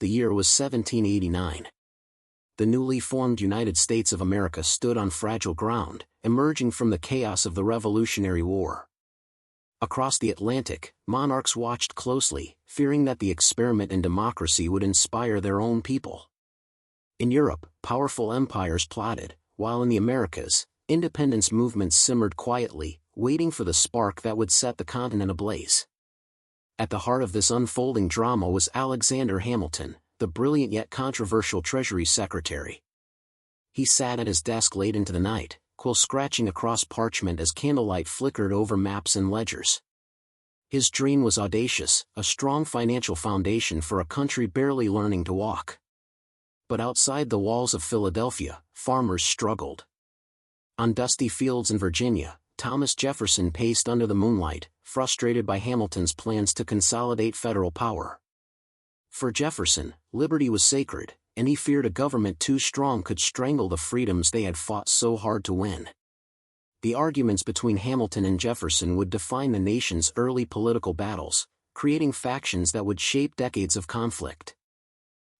The year was 1789. The newly formed United States of America stood on fragile ground, emerging from the chaos of the Revolutionary War. Across the Atlantic, monarchs watched closely, fearing that the experiment in democracy would inspire their own people. In Europe, powerful empires plotted, while in the Americas, independence movements simmered quietly, waiting for the spark that would set the continent ablaze. At the heart of this unfolding drama was Alexander Hamilton, the brilliant yet controversial Treasury Secretary. He sat at his desk late into the night, quill scratching across parchment as candlelight flickered over maps and ledgers. His dream was audacious, a strong financial foundation for a country barely learning to walk. But outside the walls of Philadelphia, farmers struggled. On dusty fields in Virginia, Thomas Jefferson paced under the moonlight, frustrated by Hamilton's plans to consolidate federal power. For Jefferson, liberty was sacred, and he feared a government too strong could strangle the freedoms they had fought so hard to win. The arguments between Hamilton and Jefferson would define the nation's early political battles, creating factions that would shape decades of conflict.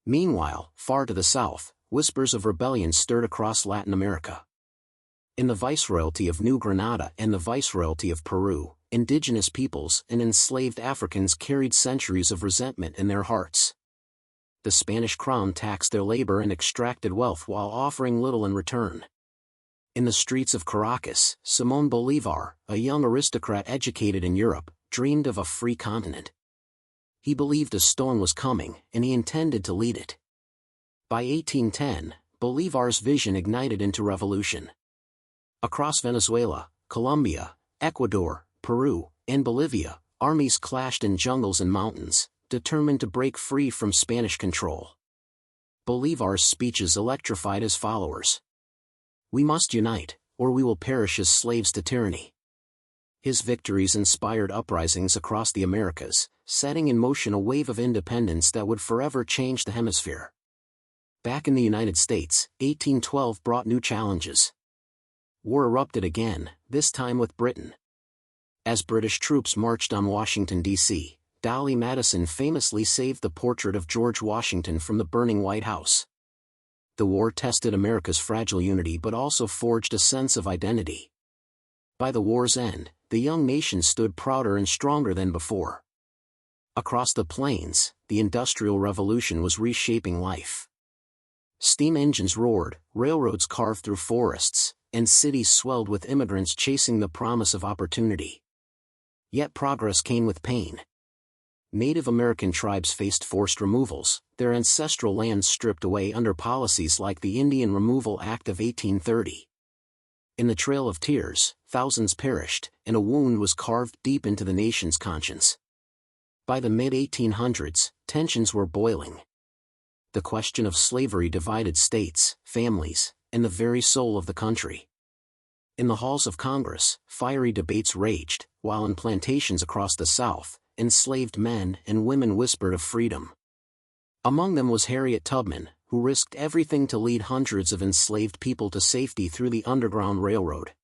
Meanwhile, far to the south, whispers of rebellion stirred across Latin America. In the Viceroyalty of New Granada and the Viceroyalty of Peru, indigenous peoples and enslaved Africans carried centuries of resentment in their hearts. The Spanish crown taxed their labor and extracted wealth while offering little in return. In the streets of Caracas, Simón Bolívar, a young aristocrat educated in Europe, dreamed of a free continent. He believed a storm was coming, and he intended to lead it. By 1810, Bolívar's vision ignited into revolution. Across Venezuela, Colombia, Ecuador, Peru, and Bolivia, armies clashed in jungles and mountains, determined to break free from Spanish control. Bolívar's speeches electrified his followers. "We must unite, or we will perish as slaves to tyranny." His victories inspired uprisings across the Americas, setting in motion a wave of independence that would forever change the hemisphere. Back in the United States, 1812 brought new challenges. War erupted again, this time with Britain. As British troops marched on Washington, D.C., Dolly Madison famously saved the portrait of George Washington from the burning White House. The war tested America's fragile unity but also forged a sense of identity. By the war's end, the young nation stood prouder and stronger than before. Across the plains, the Industrial Revolution was reshaping life. Steam engines roared, railroads carved through forests, and cities swelled with immigrants chasing the promise of opportunity. Yet progress came with pain. Native American tribes faced forced removals, their ancestral lands stripped away under policies like the Indian Removal Act of 1830. In the Trail of Tears, thousands perished, and a wound was carved deep into the nation's conscience. By the mid-1800s, tensions were boiling. The question of slavery divided states, families, and the very soul of the country. In the halls of Congress, fiery debates raged, while in plantations across the South, enslaved men and women whispered of freedom. Among them was Harriet Tubman, who risked everything to lead hundreds of enslaved people to safety through the Underground Railroad.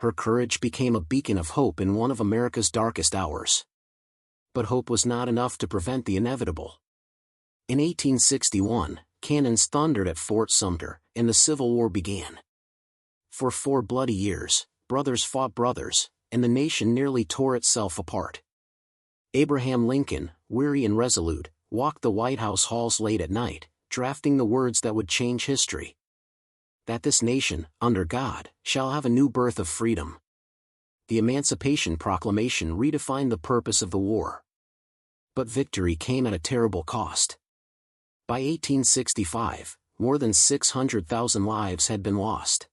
Her courage became a beacon of hope in one of America's darkest hours. But hope was not enough to prevent the inevitable. In 1861, cannons thundered at Fort Sumter, and the Civil War began. For 4 bloody years, brothers fought brothers, and the nation nearly tore itself apart. Abraham Lincoln, weary and resolute, walked the White House halls late at night, drafting the words that would change history. That this nation, under God, shall have a new birth of freedom. The Emancipation Proclamation redefined the purpose of the war. But victory came at a terrible cost. By 1865, more than 600,000 lives had been lost.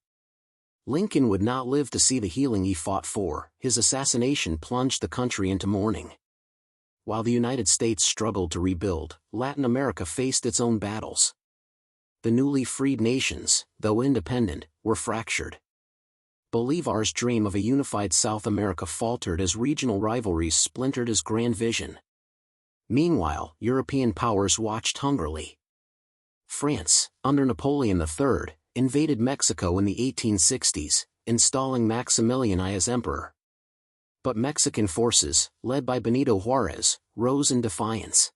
Lincoln would not live to see the healing he fought for. His assassination plunged the country into mourning. While the United States struggled to rebuild, Latin America faced its own battles. The newly freed nations, though independent, were fractured. Bolívar's dream of a unified South America faltered as regional rivalries splintered his grand vision. Meanwhile, European powers watched hungrily. France, under Napoleon III, invaded Mexico in the 1860s, installing Maximilian I as emperor. But Mexican forces, led by Benito Juárez, rose in defiance.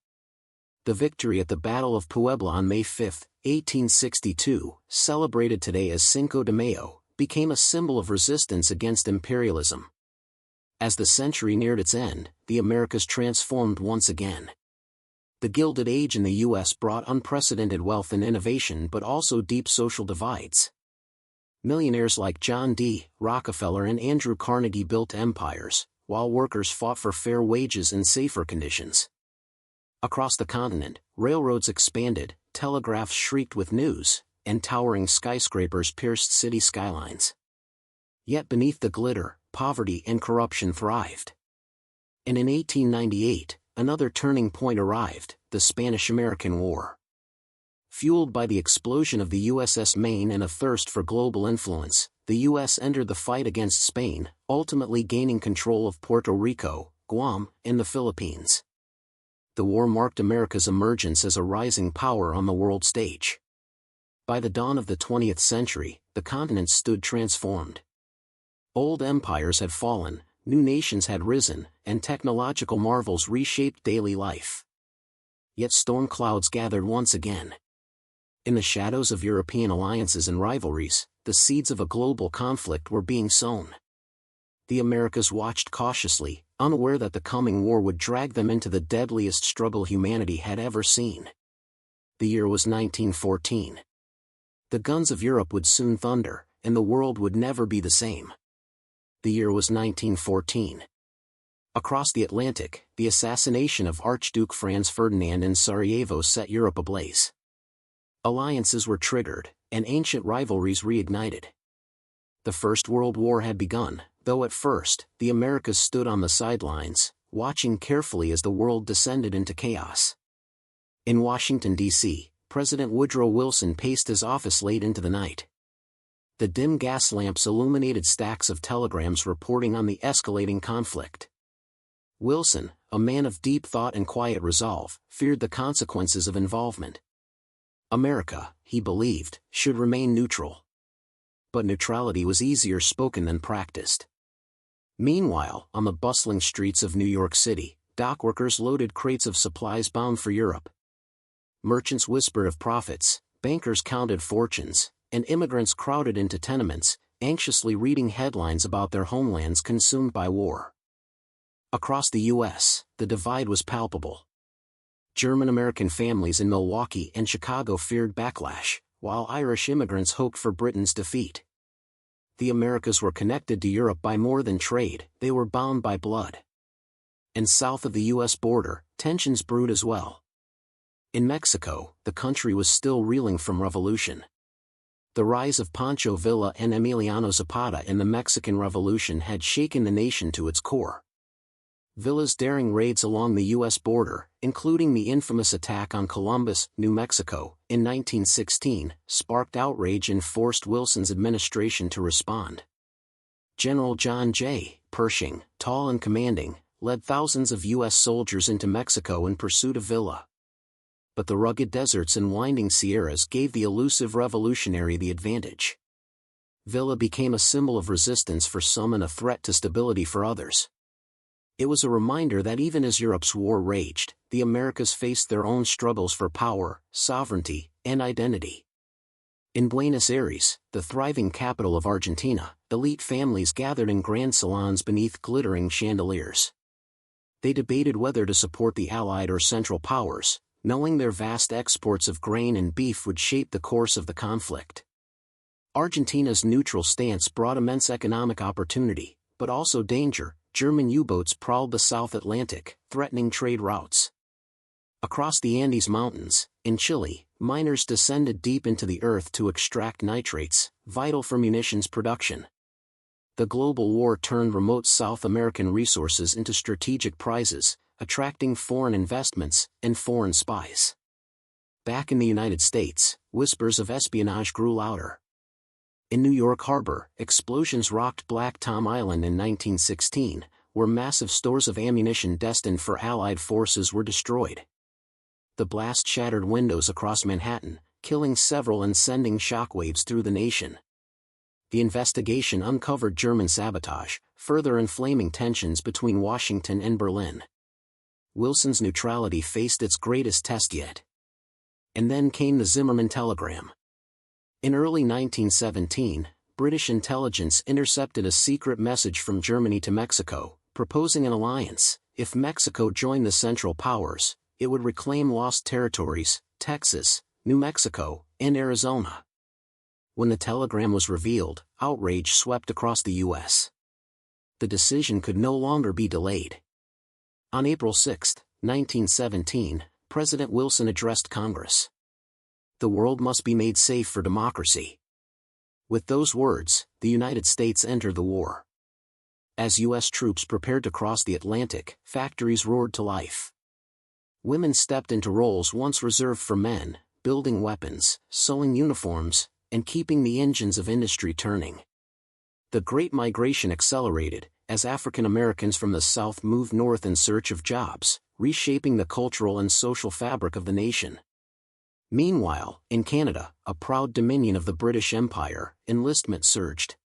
The victory at the Battle of Puebla on May 5, 1862, celebrated today as Cinco de Mayo, became a symbol of resistance against imperialism. As the century neared its end, the Americas transformed once again. The Gilded Age in the U.S. brought unprecedented wealth and innovation but also deep social divides. Millionaires like John D. Rockefeller and Andrew Carnegie built empires, while workers fought for fair wages and safer conditions. Across the continent, railroads expanded, telegraphs shrieked with news, and towering skyscrapers pierced city skylines. Yet beneath the glitter, poverty and corruption thrived. And in 1898, another turning point arrived, the Spanish-American War. Fueled by the explosion of the USS Maine and a thirst for global influence, the U.S. entered the fight against Spain, ultimately gaining control of Puerto Rico, Guam, and the Philippines. The war marked America's emergence as a rising power on the world stage. By the dawn of the 20th century, the continent stood transformed. Old empires had fallen, new nations had risen, and technological marvels reshaped daily life. Yet storm clouds gathered once again. In the shadows of European alliances and rivalries, the seeds of a global conflict were being sown. The Americas watched cautiously, unaware that the coming war would drag them into the deadliest struggle humanity had ever seen. The year was 1914. The guns of Europe would soon thunder, and the world would never be the same. The year was 1914. Across the Atlantic, the assassination of Archduke Franz Ferdinand in Sarajevo set Europe ablaze. Alliances were triggered, and ancient rivalries reignited. The First World War had begun, though at first, the Americas stood on the sidelines, watching carefully as the world descended into chaos. In Washington, D.C., President Woodrow Wilson paced his office late into the night. The dim gas lamps illuminated stacks of telegrams reporting on the escalating conflict. Wilson, a man of deep thought and quiet resolve, feared the consequences of involvement. America, he believed, should remain neutral. But neutrality was easier spoken than practiced. Meanwhile, on the bustling streets of New York City, dockworkers loaded crates of supplies bound for Europe. Merchants whispered of profits, bankers counted fortunes, and immigrants crowded into tenements, anxiously reading headlines about their homelands consumed by war. Across the U.S., the divide was palpable. German-American families in Milwaukee and Chicago feared backlash, while Irish immigrants hoped for Britain's defeat. The Americas were connected to Europe by more than trade, they were bound by blood. And south of the U.S. border, tensions brewed as well. In Mexico, the country was still reeling from revolution. The rise of Pancho Villa and Emiliano Zapata in the Mexican Revolution had shaken the nation to its core. Villa's daring raids along the U.S. border, including the infamous attack on Columbus, New Mexico, in 1916, sparked outrage and forced Wilson's administration to respond. General John J. Pershing, tall and commanding, led thousands of U.S. soldiers into Mexico in pursuit of Villa. But the rugged deserts and winding Sierras gave the elusive revolutionary the advantage. Villa became a symbol of resistance for some and a threat to stability for others. It was a reminder that even as Europe's war raged, the Americas faced their own struggles for power, sovereignty, and identity. In Buenos Aires, the thriving capital of Argentina, elite families gathered in grand salons beneath glittering chandeliers. They debated whether to support the Allied or Central Powers, knowing their vast exports of grain and beef would shape the course of the conflict. Argentina's neutral stance brought immense economic opportunity, but also danger. German U-boats prowled the South Atlantic, threatening trade routes. Across the Andes Mountains, in Chile, miners descended deep into the earth to extract nitrates, vital for munitions production. The global war turned remote South American resources into strategic prizes, attracting foreign investments and foreign spies. Back in the United States, whispers of espionage grew louder. In New York Harbor, explosions rocked Black Tom Island in 1916, where massive stores of ammunition destined for Allied forces were destroyed. The blast shattered windows across Manhattan, killing several and sending shockwaves through the nation. The investigation uncovered German sabotage, further inflaming tensions between Washington and Berlin. Wilson's neutrality faced its greatest test yet. And then came the Zimmermann telegram. In early 1917, British intelligence intercepted a secret message from Germany to Mexico, proposing an alliance. If Mexico joined the Central Powers, it would reclaim lost territories, Texas, New Mexico, and Arizona. When the telegram was revealed, outrage swept across the U.S. The decision could no longer be delayed. On April 6, 1917, President Wilson addressed Congress. The world must be made safe for democracy. With those words, the United States entered the war. As U.S. troops prepared to cross the Atlantic, factories roared to life. Women stepped into roles once reserved for men, building weapons, sewing uniforms, and keeping the engines of industry turning. The Great Migration accelerated, as African Americans from the South moved north in search of jobs, reshaping the cultural and social fabric of the nation. Meanwhile, in Canada, a proud dominion of the British Empire, enlistment surged.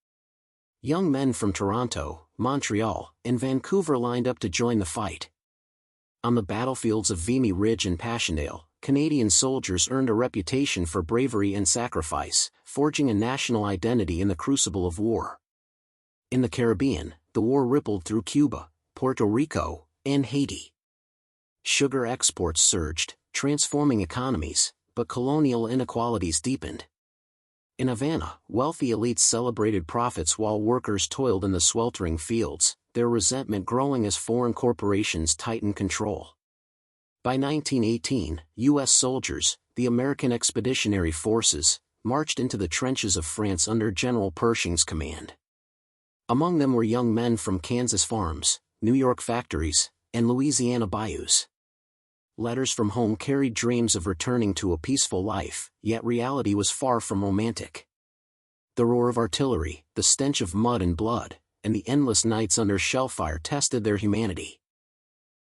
Young men from Toronto, Montreal, and Vancouver lined up to join the fight. On the battlefields of Vimy Ridge and Passchendaele, Canadian soldiers earned a reputation for bravery and sacrifice, forging a national identity in the crucible of war. In the Caribbean, the war rippled through Cuba, Puerto Rico, and Haiti. Sugar exports surged, transforming economies, but colonial inequalities deepened. In Havana, wealthy elites celebrated profits while workers toiled in the sweltering fields, their resentment growing as foreign corporations tightened control. By 1918, U.S. soldiers, the American Expeditionary Forces, marched into the trenches of France under General Pershing's command. Among them were young men from Kansas farms, New York factories, and Louisiana bayous. Letters from home carried dreams of returning to a peaceful life, yet reality was far from romantic. The roar of artillery, the stench of mud and blood, and the endless nights under shellfire tested their humanity.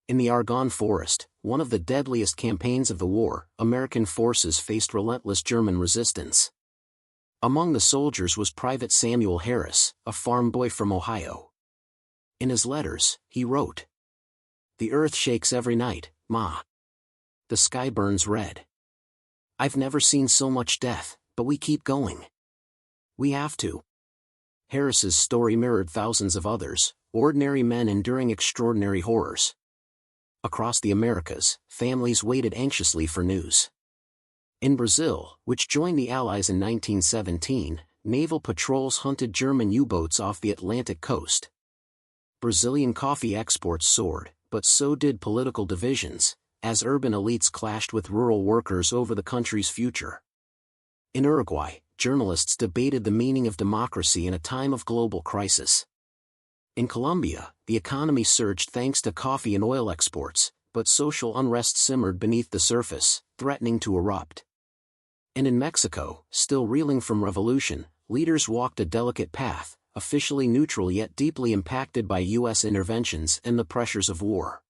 In the Argonne Forest, one of the deadliest campaigns of the war, American forces faced relentless German resistance. Among the soldiers was Private Samuel Harris, a farm boy from Ohio. In his letters, he wrote, "The earth shakes every night, Ma. The sky burns red. I've never seen so much death, but we keep going. We have to." Harris's story mirrored thousands of others, ordinary men enduring extraordinary horrors. Across the Americas, families waited anxiously for news. In Brazil, which joined the Allies in 1917, naval patrols hunted German U-boats off the Atlantic coast. Brazilian coffee exports soared, but so did political divisions, as urban elites clashed with rural workers over the country's future. In Uruguay, journalists debated the meaning of democracy in a time of global crisis. In Colombia, the economy surged thanks to coffee and oil exports, but social unrest simmered beneath the surface, threatening to erupt. And in Mexico, still reeling from revolution, leaders walked a delicate path, officially neutral yet deeply impacted by U.S. interventions and the pressures of war.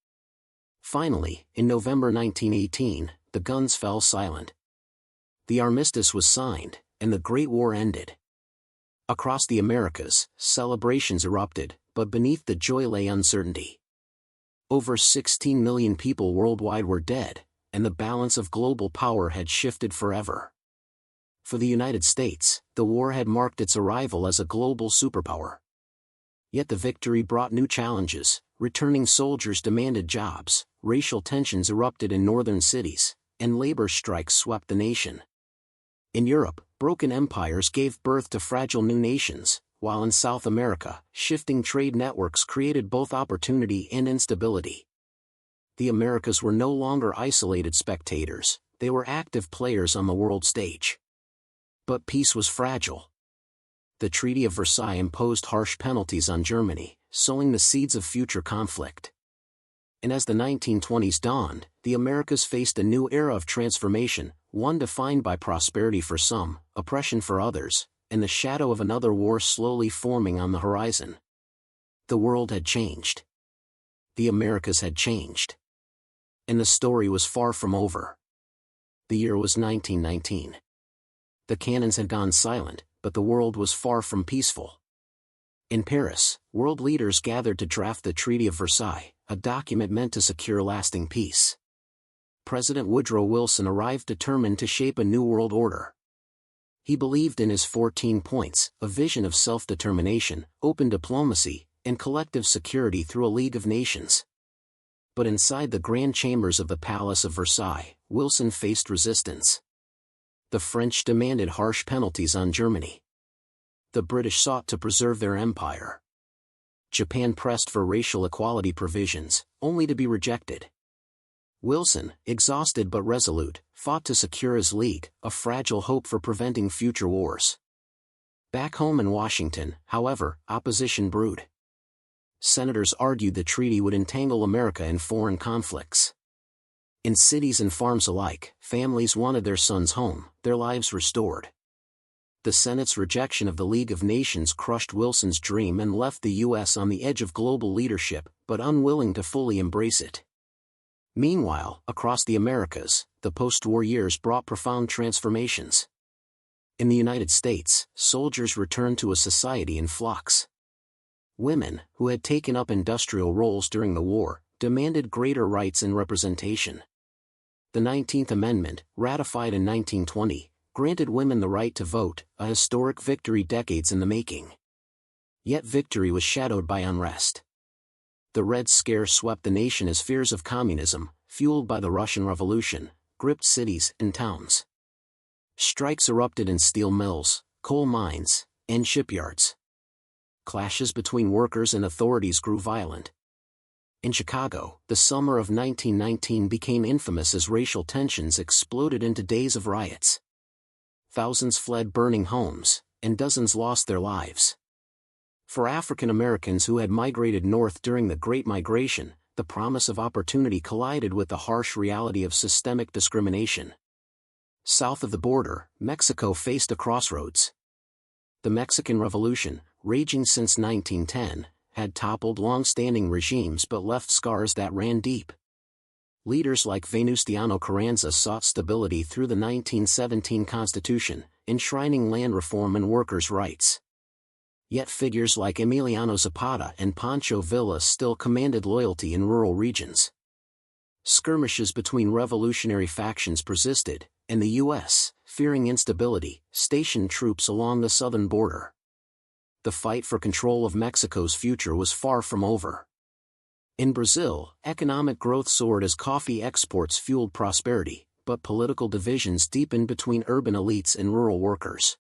Finally, in November 1918, the guns fell silent. The armistice was signed, and the Great War ended. Across the Americas, celebrations erupted, but beneath the joy lay uncertainty. Over 16 million people worldwide were dead, and the balance of global power had shifted forever. For the United States, the war had marked its arrival as a global superpower. Yet the victory brought new challenges. Returning soldiers demanded jobs, racial tensions erupted in northern cities, and labor strikes swept the nation. In Europe, broken empires gave birth to fragile new nations, while in South America, shifting trade networks created both opportunity and instability. The Americas were no longer isolated spectators, they were active players on the world stage. But peace was fragile. The Treaty of Versailles imposed harsh penalties on Germany, sowing the seeds of future conflict. And as the 1920s dawned, the Americas faced a new era of transformation, one defined by prosperity for some, oppression for others, and the shadow of another war slowly forming on the horizon. The world had changed. The Americas had changed. And the story was far from over. The year was 1919. The cannons had gone silent, but the world was far from peaceful. In Paris, world leaders gathered to draft the Treaty of Versailles, a document meant to secure lasting peace. President Woodrow Wilson arrived determined to shape a new world order. He believed in his 14 points, a vision of self-determination, open diplomacy, and collective security through a League of Nations. But inside the grand chambers of the Palace of Versailles, Wilson faced resistance. The French demanded harsh penalties on Germany. The British sought to preserve their empire. Japan pressed for racial equality provisions, only to be rejected. Wilson, exhausted but resolute, fought to secure his League, a fragile hope for preventing future wars. Back home in Washington, however, opposition brewed. Senators argued the treaty would entangle America in foreign conflicts. In cities and farms alike, families wanted their sons home, their lives restored. The Senate's rejection of the League of Nations crushed Wilson's dream and left the U.S. on the edge of global leadership, but unwilling to fully embrace it. Meanwhile, across the Americas, the post-war years brought profound transformations. In the United States, soldiers returned to a society in flux. Women, who had taken up industrial roles during the war, demanded greater rights and representation. The 19th Amendment, ratified in 1920, granted women the right to vote, a historic victory decades in the making. Yet victory was shadowed by unrest. The Red Scare swept the nation as fears of communism, fueled by the Russian Revolution, gripped cities and towns. Strikes erupted in steel mills, coal mines, and shipyards. Clashes between workers and authorities grew violent. In Chicago, the summer of 1919 became infamous as racial tensions exploded into days of riots. Thousands fled burning homes, and dozens lost their lives. For African Americans who had migrated north during the Great Migration, the promise of opportunity collided with the harsh reality of systemic discrimination. South of the border, Mexico faced a crossroads. The Mexican Revolution, raging since 1910, had toppled long-standing regimes but left scars that ran deep. Leaders like Venustiano Carranza sought stability through the 1917 Constitution, enshrining land reform and workers' rights. Yet figures like Emiliano Zapata and Pancho Villa still commanded loyalty in rural regions. Skirmishes between revolutionary factions persisted, and the U.S., fearing instability, stationed troops along the southern border. The fight for control of Mexico's future was far from over. In Brazil, economic growth soared as coffee exports fueled prosperity, but political divisions deepened between urban elites and rural workers.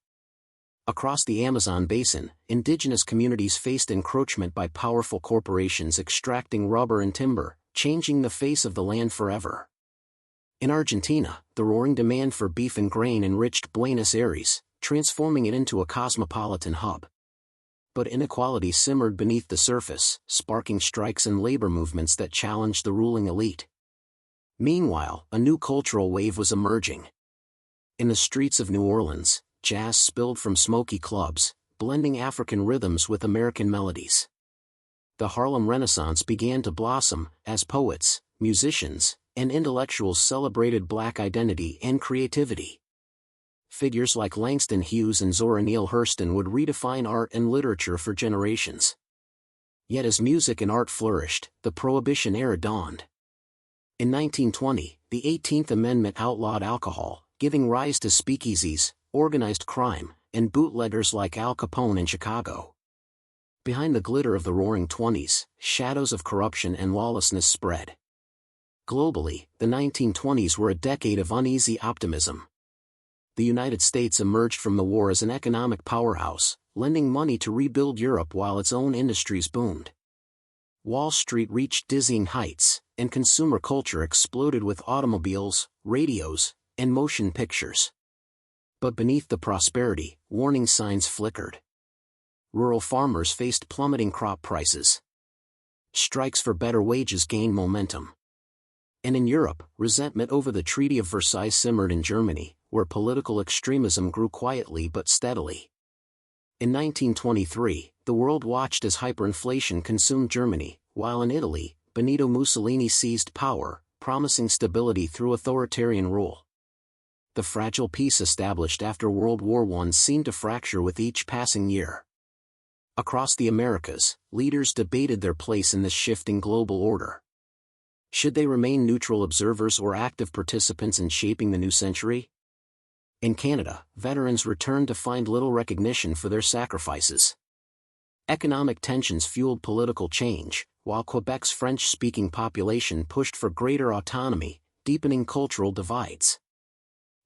Across the Amazon basin, indigenous communities faced encroachment by powerful corporations extracting rubber and timber, changing the face of the land forever. In Argentina, the roaring demand for beef and grain enriched Buenos Aires, transforming it into a cosmopolitan hub. But inequality simmered beneath the surface, sparking strikes and labor movements that challenged the ruling elite. Meanwhile, a new cultural wave was emerging. In the streets of New Orleans, jazz spilled from smoky clubs, blending African rhythms with American melodies. The Harlem Renaissance began to blossom, as poets, musicians, and intellectuals celebrated Black identity and creativity. Figures like Langston Hughes and Zora Neale Hurston would redefine art and literature for generations. Yet as music and art flourished, the Prohibition era dawned. In 1920, the 18th Amendment outlawed alcohol, giving rise to speakeasies, organized crime, and bootleggers like Al Capone in Chicago. Behind the glitter of the Roaring Twenties, shadows of corruption and lawlessness spread. Globally, the 1920s were a decade of uneasy optimism. The United States emerged from the war as an economic powerhouse, lending money to rebuild Europe while its own industries boomed. Wall Street reached dizzying heights, and consumer culture exploded with automobiles, radios, and motion pictures. But beneath the prosperity, warning signs flickered. Rural farmers faced plummeting crop prices. Strikes for better wages gained momentum. And in Europe, resentment over the Treaty of Versailles simmered in Germany, where political extremism grew quietly but steadily. In 1923, the world watched as hyperinflation consumed Germany, while in Italy, Benito Mussolini seized power, promising stability through authoritarian rule. The fragile peace established after World War I seemed to fracture with each passing year. Across the Americas, leaders debated their place in this shifting global order. Should they remain neutral observers or active participants in shaping the new century? In Canada, veterans returned to find little recognition for their sacrifices. Economic tensions fueled political change, while Quebec's French-speaking population pushed for greater autonomy, deepening cultural divides.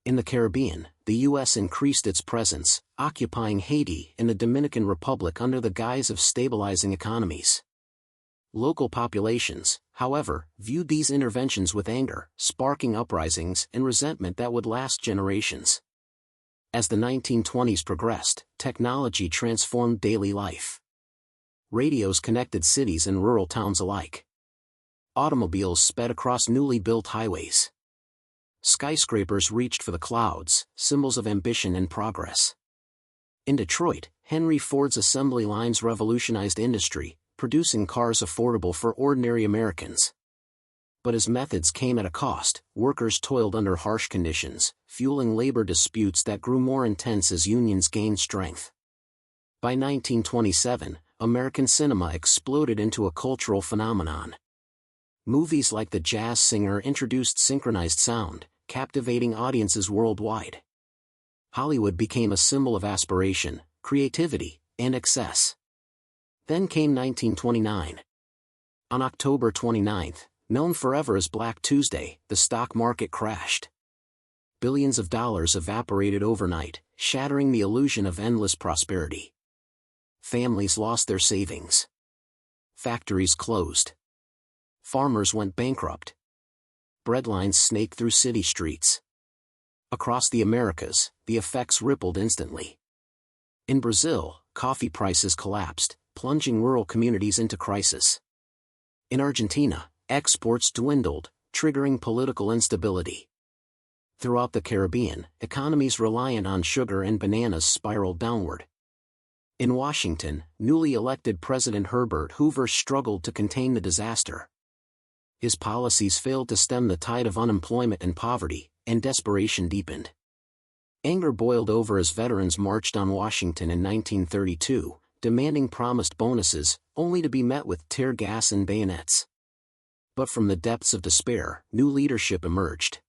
In the Caribbean, the U.S. increased its presence, occupying Haiti and the Dominican Republic under the guise of stabilizing economies. Local populations, however, viewed these interventions with anger, sparking uprisings and resentment that would last generations. As the 1920s progressed, technology transformed daily life. Radios connected cities and rural towns alike. Automobiles sped across newly built highways. Skyscrapers reached for the clouds, symbols of ambition and progress. In Detroit, Henry Ford's assembly lines revolutionized industry, producing cars affordable for ordinary Americans. But his methods came at a cost. Workers toiled under harsh conditions, fueling labor disputes that grew more intense as unions gained strength. By 1927, American cinema exploded into a cultural phenomenon. Movies like The Jazz Singer introduced synchronized sound, captivating audiences worldwide. Hollywood became a symbol of aspiration, creativity, and excess. Then came 1929. On October 29th, known forever as Black Tuesday, the stock market crashed. Billions of dollars evaporated overnight, shattering the illusion of endless prosperity. Families lost their savings. Factories closed. Farmers went bankrupt. Breadlines snaked through city streets. Across the Americas, the effects rippled instantly. In Brazil, coffee prices collapsed, plunging rural communities into crisis. In Argentina, exports dwindled, triggering political instability. Throughout the Caribbean, economies reliant on sugar and bananas spiraled downward. In Washington, newly elected President Herbert Hoover struggled to contain the disaster. His policies failed to stem the tide of unemployment and poverty, and desperation deepened. Anger boiled over as veterans marched on Washington in 1932, demanding promised bonuses, only to be met with tear gas and bayonets. But from the depths of despair, new leadership emerged.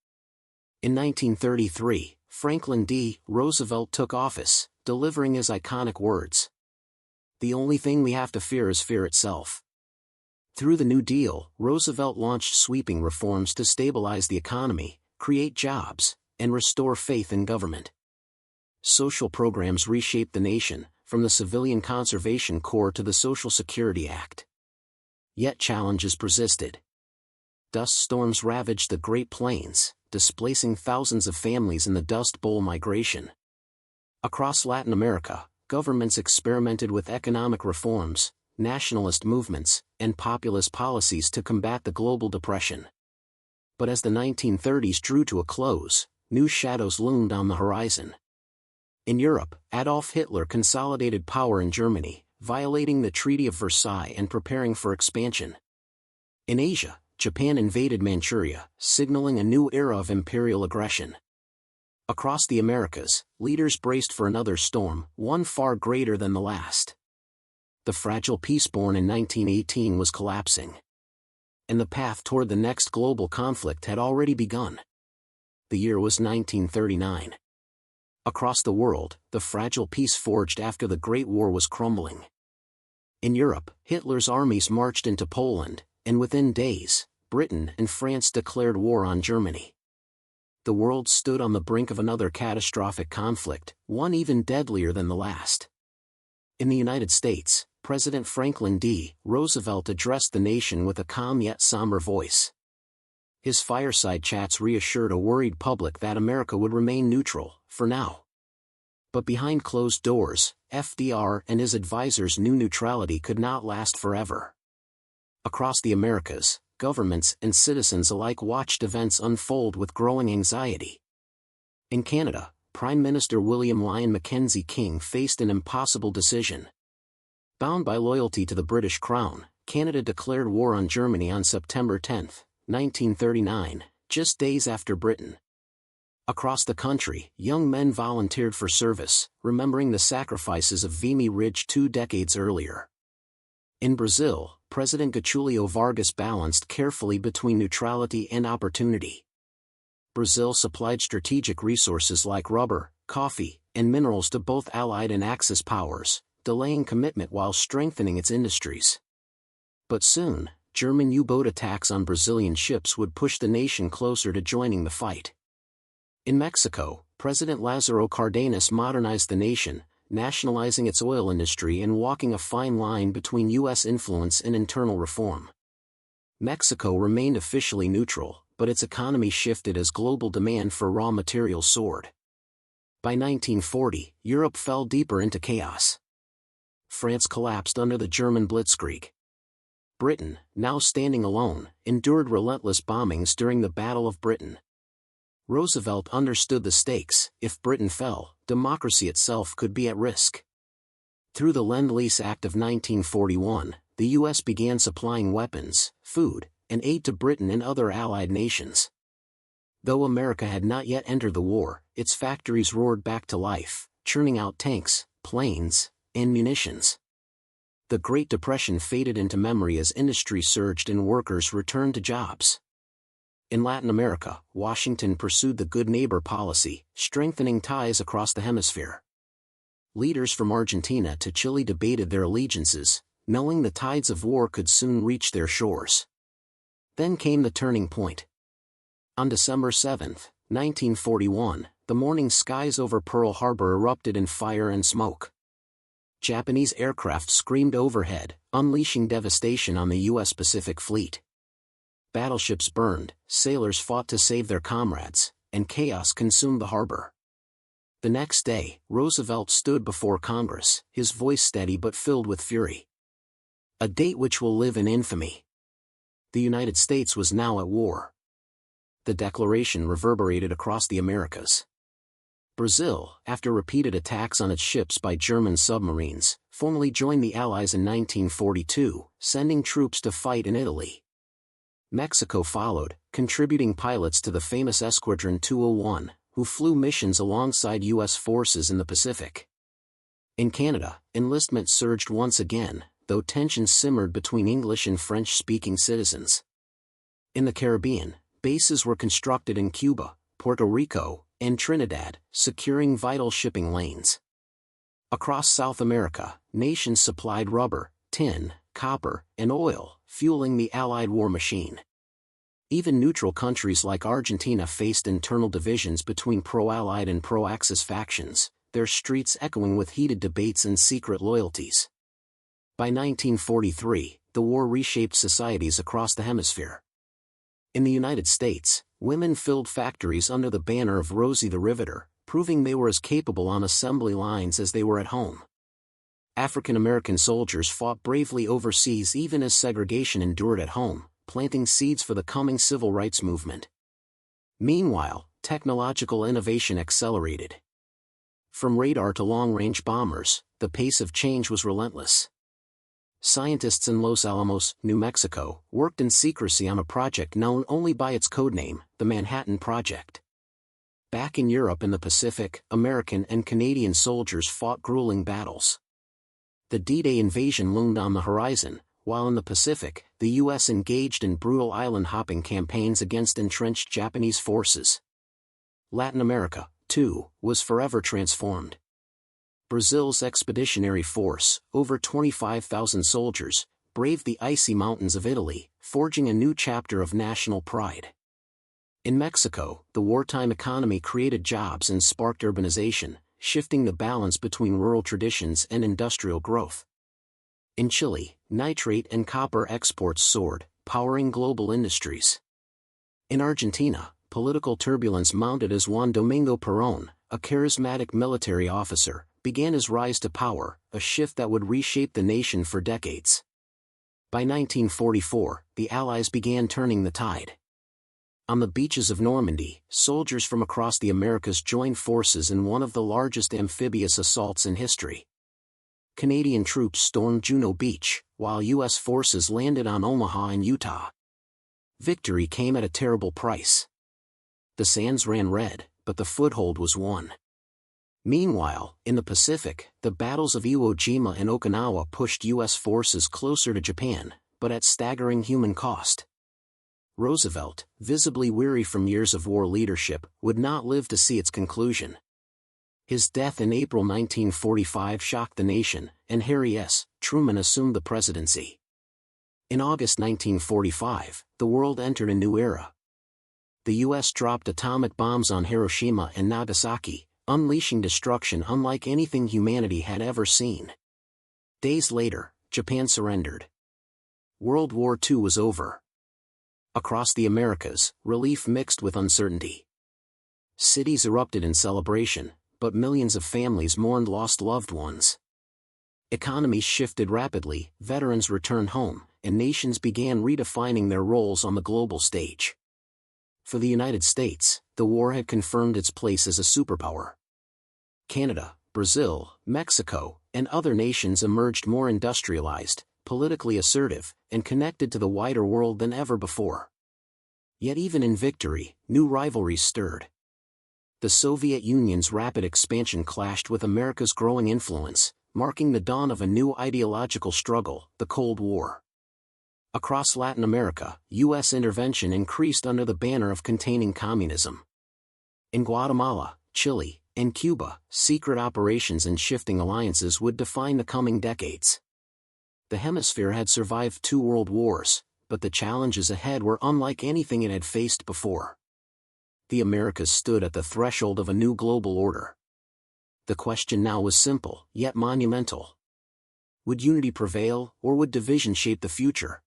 In 1933, Franklin D. Roosevelt took office, delivering his iconic words. "The only thing we have to fear is fear itself." Through the New Deal, Roosevelt launched sweeping reforms to stabilize the economy, create jobs, and restore faith in government. Social programs reshaped the nation, from the Civilian Conservation Corps to the Social Security Act. Yet challenges persisted. Dust storms ravaged the Great Plains, displacing thousands of families in the Dust Bowl migration. Across Latin America, governments experimented with economic reforms, nationalist movements, and populist policies to combat the global depression. But as the 1930s drew to a close, new shadows loomed on the horizon. In Europe, Adolf Hitler consolidated power in Germany, violating the Treaty of Versailles and preparing for expansion. In Asia, Japan invaded Manchuria, signaling a new era of imperial aggression. Across the Americas, leaders braced for another storm, one far greater than the last. The fragile peace born in 1918 was collapsing. And the path toward the next global conflict had already begun. The year was 1939. Across the world, the fragile peace forged after the Great War was crumbling. In Europe, Hitler's armies marched into Poland, and within days, Britain and France declared war on Germany. The world stood on the brink of another catastrophic conflict, one even deadlier than the last. In the United States, President Franklin D. Roosevelt addressed the nation with a calm yet somber voice. His fireside chats reassured a worried public that America would remain neutral, for now. But behind closed doors, FDR and his advisors knew neutrality could not last forever. Across the Americas, governments and citizens alike watched events unfold with growing anxiety. In Canada, Prime Minister William Lyon Mackenzie King faced an impossible decision. Bound by loyalty to the British Crown, Canada declared war on Germany on September 10, 1939, just days after Britain. Across the country, young men volunteered for service, remembering the sacrifices of Vimy Ridge 2 decades earlier. In Brazil, President Getulio Vargas balanced carefully between neutrality and opportunity. Brazil supplied strategic resources like rubber, coffee, and minerals to both Allied and Axis powers, delaying commitment while strengthening its industries. But soon, German U-boat attacks on Brazilian ships would push the nation closer to joining the fight. In Mexico, President Lázaro Cárdenas modernized the nation, nationalizing its oil industry and walking a fine line between U.S. influence and internal reform. Mexico remained officially neutral, but its economy shifted as global demand for raw materials soared. By 1940, Europe fell deeper into chaos. France collapsed under the German blitzkrieg. Britain, now standing alone, endured relentless bombings during the Battle of Britain. Roosevelt understood the stakes. If Britain fell, democracy itself could be at risk. Through the Lend-Lease Act of 1941, the U.S. began supplying weapons, food, and aid to Britain and other Allied nations. Though America had not yet entered the war, its factories roared back to life, churning out tanks, planes, and munitions. The Great Depression faded into memory as industry surged and workers returned to jobs. In Latin America, Washington pursued the Good Neighbor policy, strengthening ties across the hemisphere. Leaders from Argentina to Chile debated their allegiances, knowing the tides of war could soon reach their shores. Then came the turning point. On December 7, 1941, the morning skies over Pearl Harbor erupted in fire and smoke. Japanese aircraft screamed overhead, unleashing devastation on the U.S. Pacific Fleet. Battleships burned, sailors fought to save their comrades, and chaos consumed the harbor. The next day, Roosevelt stood before Congress, his voice steady but filled with fury. A date which will live in infamy. The United States was now at war. The declaration reverberated across the Americas. Brazil, after repeated attacks on its ships by German submarines, formally joined the Allies in 1942, sending troops to fight in Italy. Mexico followed, contributing pilots to the famous Escuadron 201, who flew missions alongside U.S. forces in the Pacific. In Canada, enlistment surged once again, though tensions simmered between English and French-speaking citizens. In the Caribbean, bases were constructed in Cuba, Puerto Rico, and Trinidad, securing vital shipping lanes. Across South America, nations supplied rubber, tin, copper, and oil, fueling the Allied war machine. Even neutral countries like Argentina faced internal divisions between pro-Allied and pro-Axis factions, their streets echoing with heated debates and secret loyalties. By 1943, the war reshaped societies across the hemisphere. In the United States, women filled factories under the banner of Rosie the Riveter, proving they were as capable on assembly lines as they were at home. African American soldiers fought bravely overseas even as segregation endured at home, planting seeds for the coming civil rights movement. Meanwhile, technological innovation accelerated. From radar to long-range bombers, the pace of change was relentless. Scientists in Los Alamos, New Mexico, worked in secrecy on a project known only by its codename, the Manhattan Project. Back in Europe and the Pacific, American and Canadian soldiers fought grueling battles. The D-Day invasion loomed on the horizon, while in the Pacific, the U.S. engaged in brutal island-hopping campaigns against entrenched Japanese forces. Latin America, too, was forever transformed. Brazil's expeditionary force, over 25,000 soldiers, braved the icy mountains of Italy, forging a new chapter of national pride. In Mexico, the wartime economy created jobs and sparked urbanization, shifting the balance between rural traditions and industrial growth. In Chile, nitrate and copper exports soared, powering global industries. In Argentina, political turbulence mounted as Juan Domingo Perón, a charismatic military officer, began his rise to power, a shift that would reshape the nation for decades. By 1944, the Allies began turning the tide. On the beaches of Normandy, soldiers from across the Americas joined forces in one of the largest amphibious assaults in history. Canadian troops stormed Juno Beach, while U.S. forces landed on Omaha and Utah. Victory came at a terrible price. The sands ran red, but the foothold was won. Meanwhile, in the Pacific, the battles of Iwo Jima and Okinawa pushed U.S. forces closer to Japan, but at staggering human cost. Roosevelt, visibly weary from years of war leadership, would not live to see its conclusion. His death in April 1945 shocked the nation, and Harry S. Truman assumed the presidency. In August 1945, the world entered a new era. The U.S. dropped atomic bombs on Hiroshima and Nagasaki, unleashing destruction unlike anything humanity had ever seen. Days later, Japan surrendered. World War II was over. Across the Americas, relief mixed with uncertainty. Cities erupted in celebration, but millions of families mourned lost loved ones. Economies shifted rapidly, veterans returned home, and nations began redefining their roles on the global stage. For the United States, the war had confirmed its place as a superpower. Canada, Brazil, Mexico, and other nations emerged more industrialized, politically assertive, and connected to the wider world than ever before. Yet even in victory, new rivalries stirred. The Soviet Union's rapid expansion clashed with America's growing influence, marking the dawn of a new ideological struggle, the Cold War. Across Latin America, U.S. intervention increased under the banner of containing communism. In Guatemala, Chile, and Cuba, secret operations and shifting alliances would define the coming decades. The hemisphere had survived 2 world wars, but the challenges ahead were unlike anything it had faced before. The Americas stood at the threshold of a new global order. The question now was simple, yet monumental. Would unity prevail, or would division shape the future?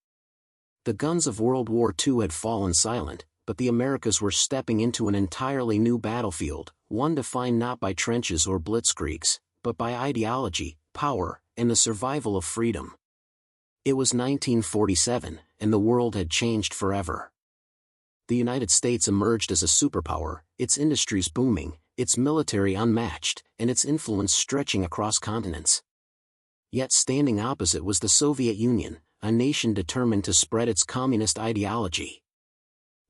The guns of World War II had fallen silent, but the Americas were stepping into an entirely new battlefield, one defined not by trenches or blitzkriegs, but by ideology, power, and the survival of freedom. It was 1947, and the world had changed forever. The United States emerged as a superpower, its industries booming, its military unmatched, and its influence stretching across continents. Yet standing opposite was the Soviet Union, a nation determined to spread its communist ideology.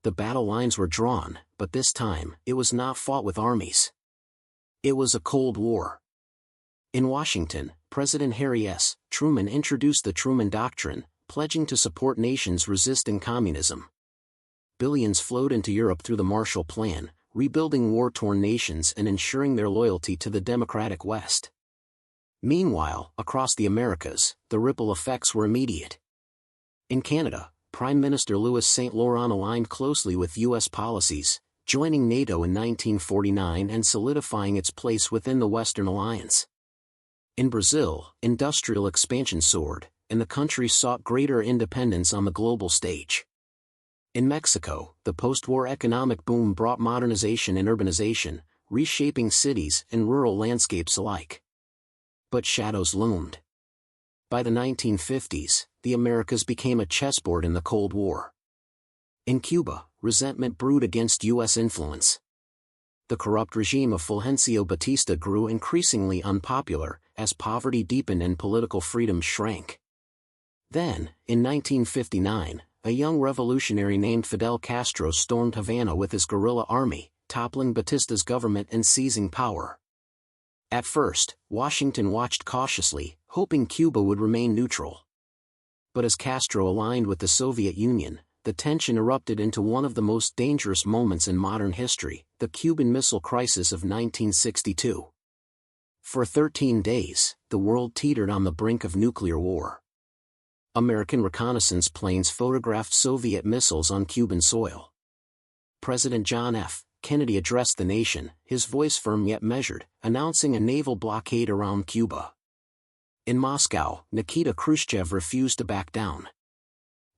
The battle lines were drawn, but this time, it was not fought with armies. It was a Cold War. In Washington, President Harry S. Truman introduced the Truman Doctrine, pledging to support nations resisting communism. Billions flowed into Europe through the Marshall Plan, rebuilding war-torn nations and ensuring their loyalty to the democratic West. Meanwhile, across the Americas, the ripple effects were immediate. In Canada, Prime Minister Louis St. Laurent aligned closely with U.S. policies, joining NATO in 1949 and solidifying its place within the Western Alliance. In Brazil, industrial expansion soared, and the country sought greater independence on the global stage. In Mexico, the post-war economic boom brought modernization and urbanization, reshaping cities and rural landscapes alike. But shadows loomed. By the 1950s, the Americas became a chessboard in the Cold War. In Cuba, resentment brewed against U.S. influence. The corrupt regime of Fulgencio Batista grew increasingly unpopular, as poverty deepened and political freedom shrank. Then, in 1959, a young revolutionary named Fidel Castro stormed Havana with his guerrilla army, toppling Batista's government and seizing power. At first, Washington watched cautiously, hoping Cuba would remain neutral. But as Castro aligned with the Soviet Union, the tension erupted into one of the most dangerous moments in modern history, the Cuban Missile Crisis of 1962. For 13 days, the world teetered on the brink of nuclear war. American reconnaissance planes photographed Soviet missiles on Cuban soil. President John F. Kennedy addressed the nation, his voice firm yet measured, announcing a naval blockade around Cuba. In Moscow, Nikita Khrushchev refused to back down.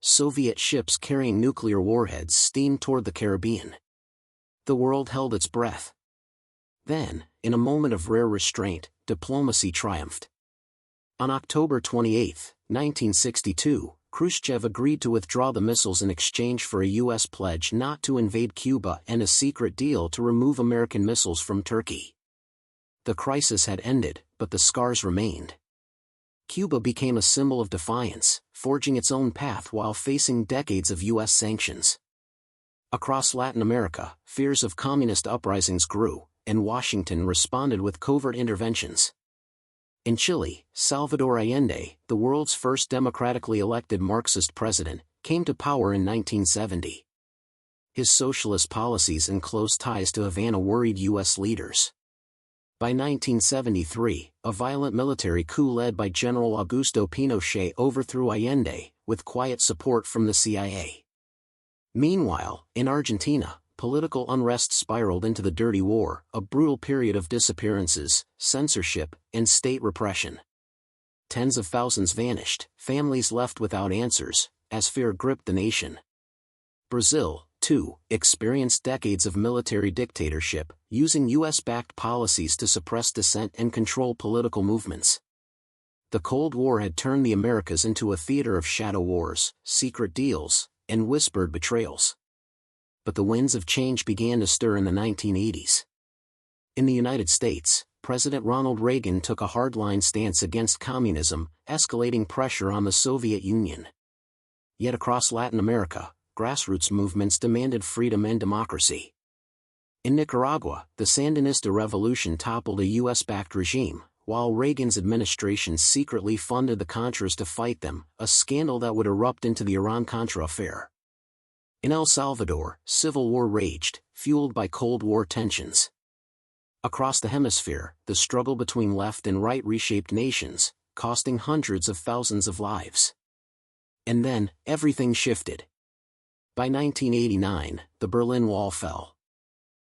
Soviet ships carrying nuclear warheads steamed toward the Caribbean. The world held its breath. Then, in a moment of rare restraint, diplomacy triumphed. On October 28, 1962, Khrushchev agreed to withdraw the missiles in exchange for a U.S. pledge not to invade Cuba and a secret deal to remove American missiles from Turkey. The crisis had ended, but the scars remained. Cuba became a symbol of defiance, forging its own path while facing decades of U.S. sanctions. Across Latin America, fears of communist uprisings grew, and Washington responded with covert interventions. In Chile, Salvador Allende, the world's first democratically elected Marxist president, came to power in 1970. His socialist policies and close ties to Havana worried U.S. leaders. By 1973, a violent military coup led by General Augusto Pinochet overthrew Allende, with quiet support from the CIA. Meanwhile, in Argentina, political unrest spiraled into the Dirty War, a brutal period of disappearances, censorship, and state repression. Tens of thousands vanished, families left without answers, as fear gripped the nation. Brazil, too, experienced decades of military dictatorship, using U.S.-backed policies to suppress dissent and control political movements. The Cold War had turned the Americas into a theater of shadow wars, secret deals, and whispered betrayals. But the winds of change began to stir in the 1980s. In the United States, President Ronald Reagan took a hardline stance against communism, escalating pressure on the Soviet Union. Yet across Latin America, grassroots movements demanded freedom and democracy. In Nicaragua, the Sandinista revolution toppled a U.S.-backed regime, while Reagan's administration secretly funded the Contras to fight them, a scandal that would erupt into the Iran-Contra affair. In El Salvador, civil war raged, fueled by Cold War tensions. Across the hemisphere, the struggle between left and right reshaped nations, costing hundreds of thousands of lives. And then, everything shifted. By 1989, the Berlin Wall fell.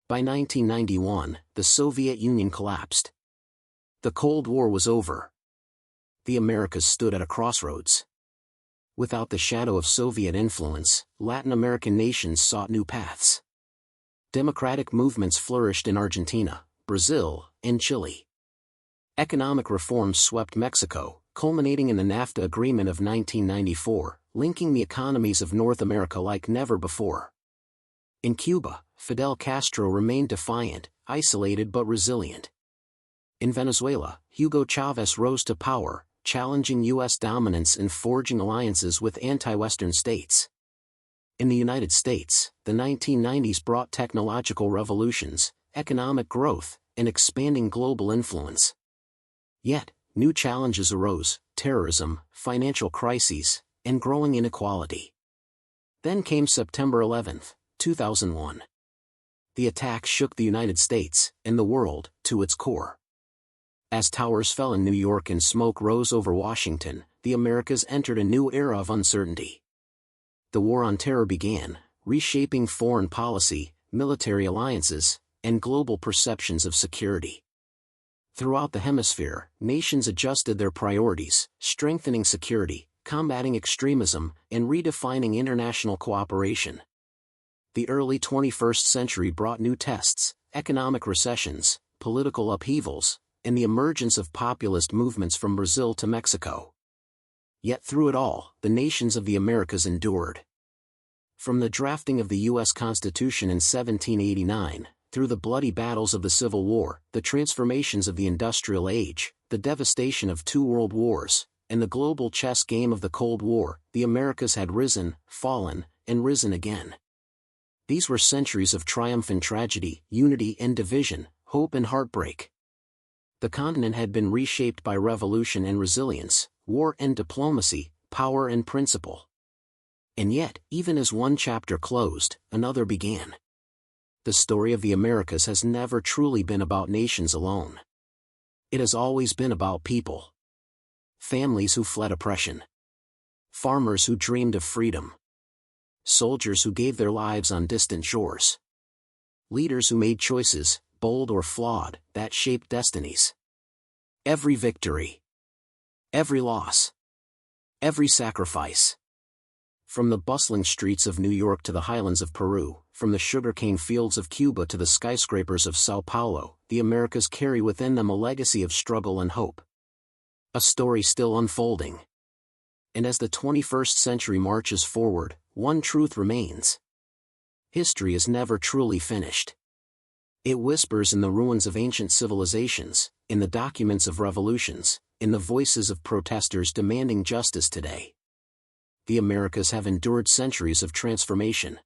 By 1991, the Soviet Union collapsed. The Cold War was over. The Americas stood at a crossroads. Without the shadow of Soviet influence, Latin American nations sought new paths. Democratic movements flourished in Argentina, Brazil, and Chile. Economic reforms swept Mexico, culminating in the NAFTA agreement of 1994, linking the economies of North America like never before. In Cuba, Fidel Castro remained defiant, isolated but resilient. In Venezuela, Hugo Chavez rose to power, challenging U.S. dominance and forging alliances with anti-Western states. In the United States, the 1990s brought technological revolutions, economic growth, and expanding global influence. Yet, new challenges arose: terrorism, financial crises, and growing inequality. Then came September 11, 2001. The attack shook the United States, and the world, to its core. As towers fell in New York and smoke rose over Washington, the Americas entered a new era of uncertainty. The War on Terror began, reshaping foreign policy, military alliances, and global perceptions of security. Throughout the hemisphere, nations adjusted their priorities, strengthening security, combating extremism, and redefining international cooperation. The early 21st century brought new tests: economic recessions, political upheavals, and the emergence of populist movements from Brazil to Mexico. Yet through it all, the nations of the Americas endured. From the drafting of the U.S. Constitution in 1789, through the bloody battles of the Civil War, the transformations of the Industrial Age, the devastation of 2 world wars, and the global chess game of the Cold War, the Americas had risen, fallen, and risen again. These were centuries of triumph and tragedy, unity and division, hope and heartbreak. The continent had been reshaped by revolution and resilience, war and diplomacy, power and principle. And yet, even as one chapter closed, another began. The story of the Americas has never truly been about nations alone. It has always been about people. Families who fled oppression. Farmers who dreamed of freedom. Soldiers who gave their lives on distant shores. Leaders who made choices, bold or flawed, that shaped destinies. Every victory. Every loss. Every sacrifice. From the bustling streets of New York to the highlands of Peru, from the sugarcane fields of Cuba to the skyscrapers of Sao Paulo, the Americas carry within them a legacy of struggle and hope. A story still unfolding. And as the 21st century marches forward, one truth remains. History is never truly finished. It whispers in the ruins of ancient civilizations, in the documents of revolutions, in the voices of protesters demanding justice today. The Americas have endured centuries of transformation.